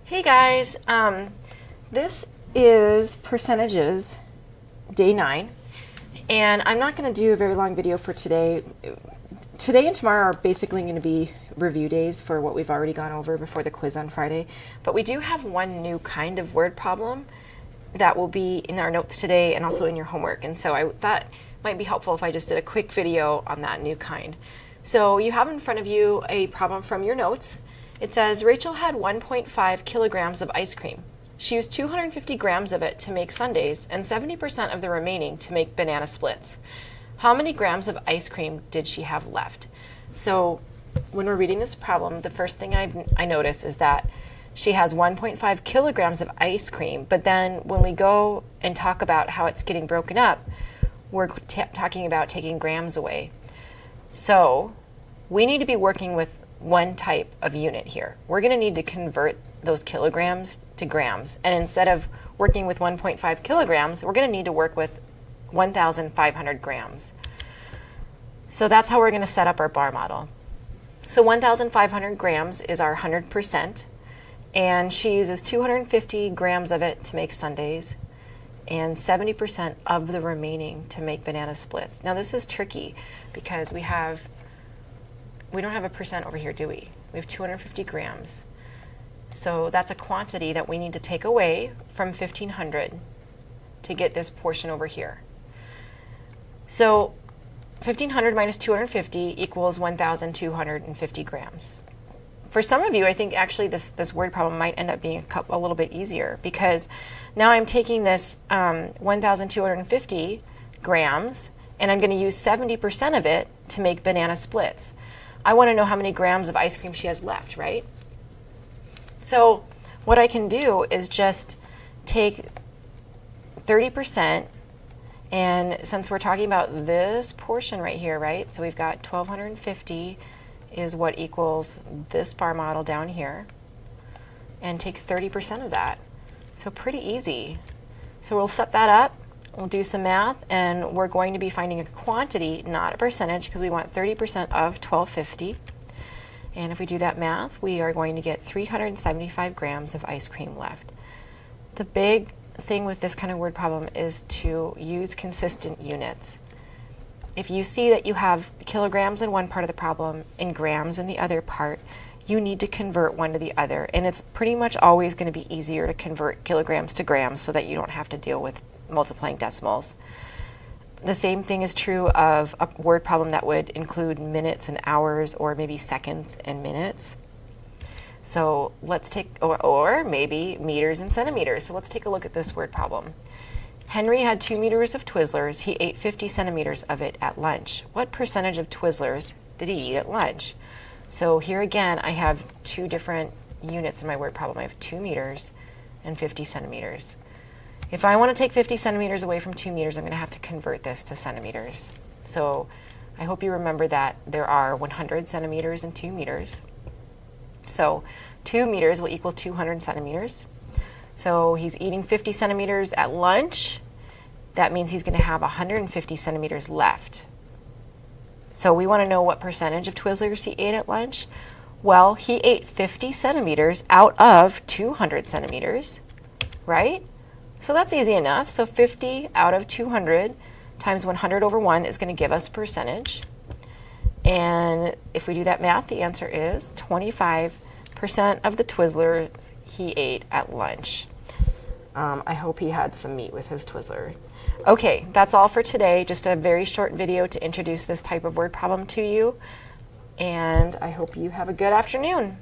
Hey guys, this is percentages, day 9, and I'm not going to do a very long video for today. Today and tomorrow are basically going to be review days for what we've already gone over before the quiz on Friday, but we do have one new kind of word problem that will be in our notes today and also in your homework, and so I thought it might be helpful if I just did a quick video on that new kind. So you have in front of you a problem from your notes. It says, Rachel had 1.5 kilograms of ice cream. She used 250 grams of it to make sundaes and 70% of the remaining to make banana splits. How many grams of ice cream did she have left? So when we're reading this problem, the first thing I notice is that she has 1.5 kilograms of ice cream, but then when we go and talk about how it's getting broken up, we're talking about taking grams away. So we need to be working with one type of unit here. We're going to need to convert those kilograms to grams. And instead of working with 1.5 kilograms, we're going to need to work with 1,500 grams. So that's how we're going to set up our bar model. So 1,500 grams is our 100%, and she uses 250 grams of it to make sundaes and 70% of the remaining to make banana splits. Now this is tricky because we don't have a percent over here, do we? We have 250 grams. So that's a quantity that we need to take away from 1,500 to get this portion over here. So 1,500 minus 250 equals 1,250 grams. For some of you, I think actually this word problem might end up being a little bit easier because now I'm taking this 1,250 grams and I'm going to use 70% of it to make banana splits. I want to know how many grams of ice cream she has left, right? So what I can do is just take 30%, and since we're talking about this portion right here, right? So we've got 1,250 is what equals this bar model down here, and take 30% of that. So pretty easy. So we'll set that up. We'll do some math, and we're going to be finding a quantity, not a percentage, because we want 30% of 1250. And if we do that math, we are going to get 375 grams of ice cream left. The big thing with this kind of word problem is to use consistent units. If you see that you have kilograms in one part of the problem and grams in the other part, you need to convert one to the other. And it's pretty much always going to be easier to convert kilograms to grams so that you don't have to deal with multiplying decimals. The same thing is true of a word problem that would include minutes and hours, or maybe seconds and minutes. So let's take, or maybe meters and centimeters. So let's take a look at this word problem. Henry had 2 meters of Twizzlers. He ate 50 centimeters of it at lunch. What percentage of Twizzlers did he eat at lunch? So here again, I have two different units in my word problem. I have 2 meters and 50 centimeters. If I want to take 50 centimeters away from 2 meters, I'm going to have to convert this to centimeters. So I hope you remember that there are 100 centimeters and 2 meters. So 2 meters will equal 200 centimeters. So he's eating 50 centimeters at lunch. That means he's going to have 150 centimeters left. So we want to know what percentage of Twizzlers he ate at lunch. Well, he ate 50 centimeters out of 200 centimeters, right? So that's easy enough. So 50 out of 200 times 100 over 1 is going to give us percentage. And if we do that math, the answer is 25% of the Twizzlers he ate at lunch. I hope he had some meat with his Twizzler. Okay, that's all for today. Just a very short video to introduce this type of word problem to you. And I hope you have a good afternoon.